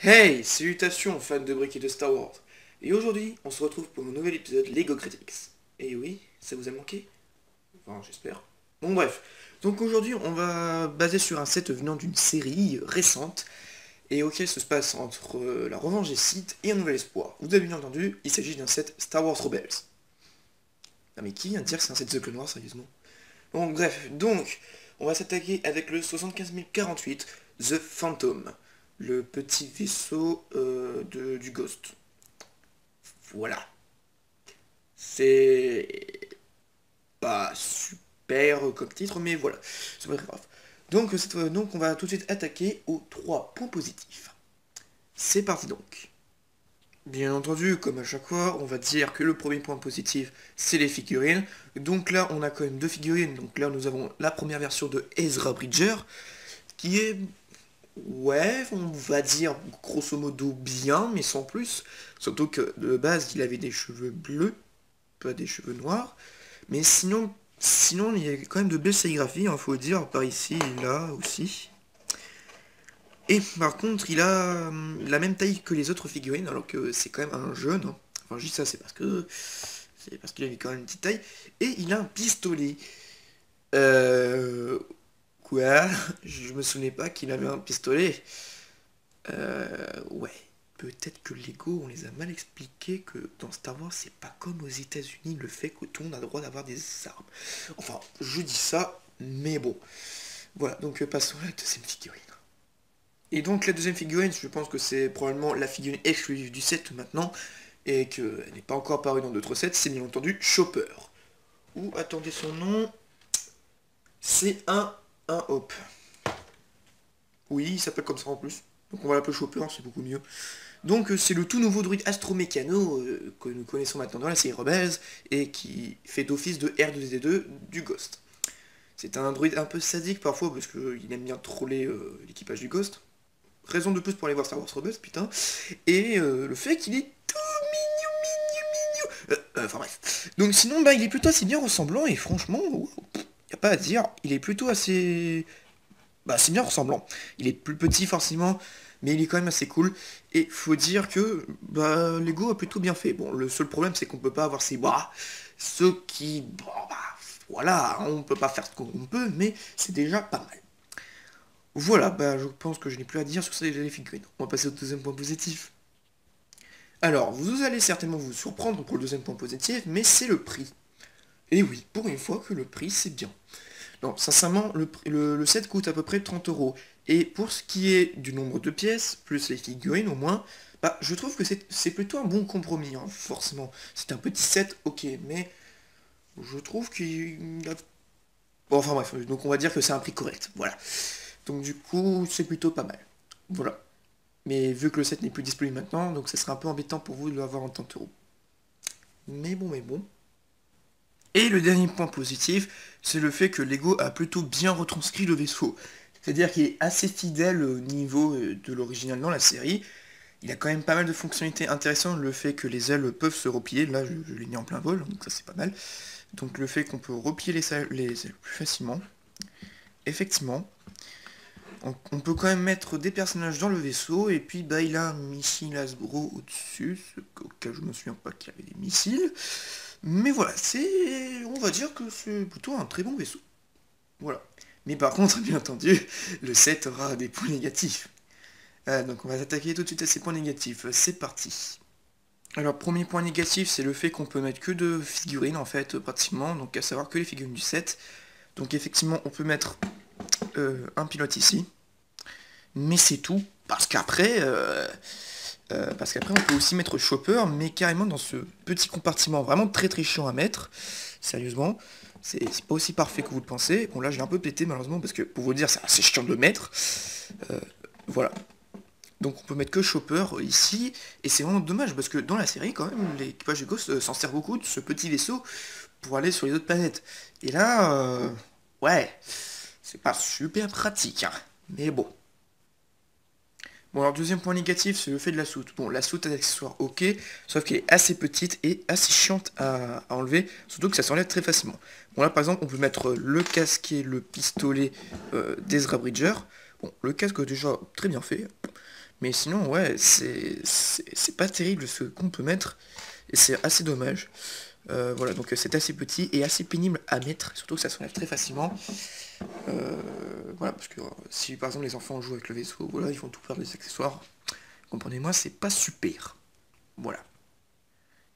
Hey, salutations fans de briques et de Star Wars. Et aujourd'hui, on se retrouve pour un nouvel épisode Lego Critics. Et oui, ça vous a manqué? Enfin, j'espère. Bon bref, donc aujourd'hui on va baser sur un set venant d'une série récente et auquel se passe entre la revanche des Sith et un nouvel espoir. Vous avez bien entendu, il s'agit d'un set Star Wars Rebels. Non mais qui vient de dire que c'est un set The Clone Wars sérieusement? Bon bref, donc on va s'attaquer avec le 75048 The Phantom, le petit vaisseau du Ghost. Voilà. C'est pas super comme titre, mais voilà, c'est pas très grave. Donc on va tout de suite attaquer aux 3 points positifs. C'est parti donc. Bien entendu, comme à chaque fois, on va dire que le premier point positif, c'est les figurines. Donc là, on a quand même 2 figurines. Donc là, nous avons la première version de Ezra Bridger, qui est, ouais, on va dire grosso modo bien, mais sans plus. Surtout que de base, il avait des cheveux bleus, pas des cheveux noirs. Mais sinon il y a quand même de belles sérigraphies, il faut dire, par ici et là aussi. Et par contre, il a la même taille que les autres figurines, alors que c'est quand même un jeune, hein. Enfin, je dis ça, c'est parce qu'il avait quand même une petite taille. Et il a un pistolet. Euh... Quoi? Je me souvenais pas qu'il avait un pistolet. Ouais. Peut-être que Lego, on les a mal expliqué que dans Star Wars, c'est pas comme aux États-Unis le fait que tout le monde a le droit d'avoir des armes. Enfin, je dis ça, mais bon. Voilà, donc passons à la deuxième figurine. Et donc la deuxième figurine, je pense que c'est probablement la figurine exclusive du set maintenant, et qu'elle n'est pas encore apparue dans d'autres sets, c'est bien entendu Chopper. Ou, attendez son nom, c'est un Hop. Oui, il s'appelle comme ça en plus. Donc on va l'appeler Chopper, c'est beaucoup mieux. Donc c'est le tout nouveau druide astromécano que nous connaissons maintenant dans la série Rebels et qui fait office de R2D2 du Ghost. C'est un druide un peu sadique parfois parce qu'il aime bien troller l'équipage du Ghost. Raison de plus pour aller voir Star Wars Rebels, putain. Et le fait qu'il est tout mignon. Enfin bref. Donc sinon, bah, il est plutôt assez bien ressemblant et franchement, y a pas à dire, il est plutôt assez bah, c'est bien ressemblant. Il est plus petit forcément, mais il est quand même assez cool. Et faut dire que bah, Lego a plutôt bien fait. Bon, le seul problème c'est qu'on peut pas avoir ses bras. Ce qui, bon, bah, voilà, on peut pas faire ce qu'on peut, mais c'est déjà pas mal. Voilà, bah je pense que je n'ai plus à dire sur ces figurines. On va passer au deuxième point positif. Alors, vous allez certainement vous surprendre pour le deuxième point positif, mais c'est le prix. Et oui, pour une fois que le prix c'est bien. Non, sincèrement, le set coûte à peu près 30 euros. Et pour ce qui est du nombre de pièces, plus les figurines au moins, bah, je trouve que c'est plutôt un bon compromis, hein, forcément. C'est un petit set, ok, mais je trouve qu'il a... Bon, enfin bref, donc on va dire que c'est un prix correct, voilà. Donc du coup, c'est plutôt pas mal. Voilà. Mais vu que le set n'est plus disponible maintenant, donc ça serait un peu embêtant pour vous de l'avoir en 30 euros. Mais bon, mais bon. Et le dernier point positif, c'est le fait que Lego a plutôt bien retranscrit le vaisseau. C'est-à-dire qu'il est assez fidèle au niveau de l'original dans la série. Il a quand même pas mal de fonctionnalités intéressantes, le fait que les ailes peuvent se replier, là je l'ai mis en plein vol, donc ça c'est pas mal. Donc le fait qu'on peut replier les ailes plus facilement. Effectivement, on peut quand même mettre des personnages dans le vaisseau, et puis bah il a un missile Hasbro au-dessus, au cas où je me souviens pas qu'il y avait des missiles. Mais voilà, on va dire que c'est plutôt un très bon vaisseau. Voilà. Mais par contre, bien entendu, le set aura des points négatifs. Donc on va s'attaquer tout de suite à ces points négatifs. C'est parti. Alors, premier point négatif, c'est le fait qu'on peut mettre que deux figurines, en fait, pratiquement. Donc à savoir que les figurines du set. Donc effectivement, on peut mettre un pilote ici. Mais c'est tout. Parce qu'après on peut aussi mettre Chopper, mais carrément dans ce petit compartiment vraiment très très chiant à mettre. Sérieusement, c'est pas aussi parfait que vous le pensez. Bon là j'ai un peu pété malheureusement parce que pour vous dire c'est assez chiant de le mettre. Voilà. Donc on peut mettre que Chopper ici, et c'est vraiment dommage parce que dans la série quand même l'équipage de Ghost s'en sert beaucoup de ce petit vaisseau pour aller sur les autres planètes. Et là, ouais, c'est pas super pratique, hein. Mais bon. Bon alors deuxième point négatif, c'est le fait de la soute. Bon la soute à l'accessoire ok, sauf qu'elle est assez petite et assez chiante à enlever, surtout que ça s'enlève très facilement. Bon là par exemple on peut mettre le casque et le pistolet d'Ezra Bridger. Bon le casque déjà très bien fait, Mais sinon, ouais, c'est pas terrible ce qu'on peut mettre, et c'est assez dommage. Voilà, donc c'est assez petit et assez pénible à mettre, surtout que ça s'enlève très facilement. Voilà, parce que si par exemple les enfants jouent avec le vaisseau, voilà, ils vont tout perdre des accessoires. Comprenez-moi, c'est pas super. Voilà.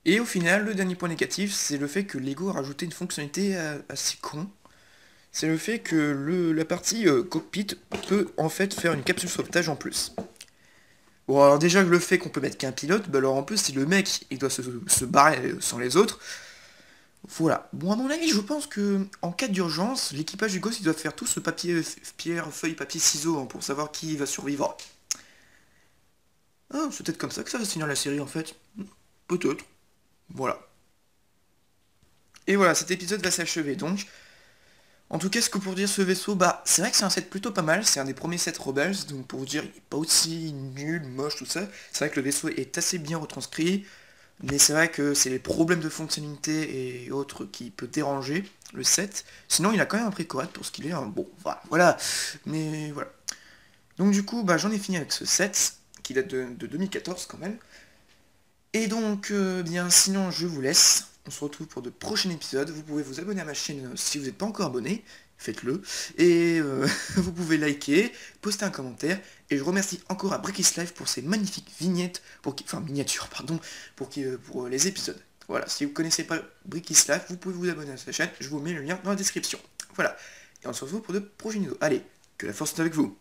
Et au final, le dernier point négatif, c'est le fait que Lego a rajouté une fonctionnalité assez con. C'est le fait que la partie cockpit peut en fait faire une capsule sauvetage en plus. Bon, alors déjà le fait qu'on peut mettre qu'un pilote, bah alors en plus si le mec il doit se barrer sans les autres, voilà. Bon, à mon avis, je pense que en cas d'urgence, l'équipage du Ghost il doit faire tout ce papier, pierre, feuille, papier, ciseaux hein, pour savoir qui va survivre. Ah, c'est peut-être comme ça que ça va se finir la série en fait. Peut-être. Voilà. Et voilà, cet épisode va s'achever donc. En tout cas, ce que pour dire ce vaisseau, bah c'est vrai que c'est un set plutôt pas mal, c'est un des premiers sets Rebels, donc pour vous dire, il est pas aussi nul, moche, tout ça. C'est vrai que le vaisseau est assez bien retranscrit, mais c'est vrai que c'est les problèmes de fonctionnalité et autres qui peut déranger le set. Sinon, il a quand même un prix correct pour ce qu'il est, hein. Bon, voilà, mais voilà. Donc du coup, bah j'en ai fini avec ce set, qui date de 2014 quand même. Et donc, bien sinon, je vous laisse. On se retrouve pour de prochains épisodes. Vous pouvez vous abonner à ma chaîne si vous n'êtes pas encore abonné. Faites-le. Et vous pouvez liker, poster un commentaire. Et je remercie encore à Brickis Life pour ces magnifiques vignettes, enfin miniatures, pardon, pour les épisodes. Voilà, si vous ne connaissez pas Brickis Life, vous pouvez vous abonner à sa chaîne. Je vous mets le lien dans la description. Voilà. Et on se retrouve pour de prochaines vidéos. Allez, que la force est avec vous.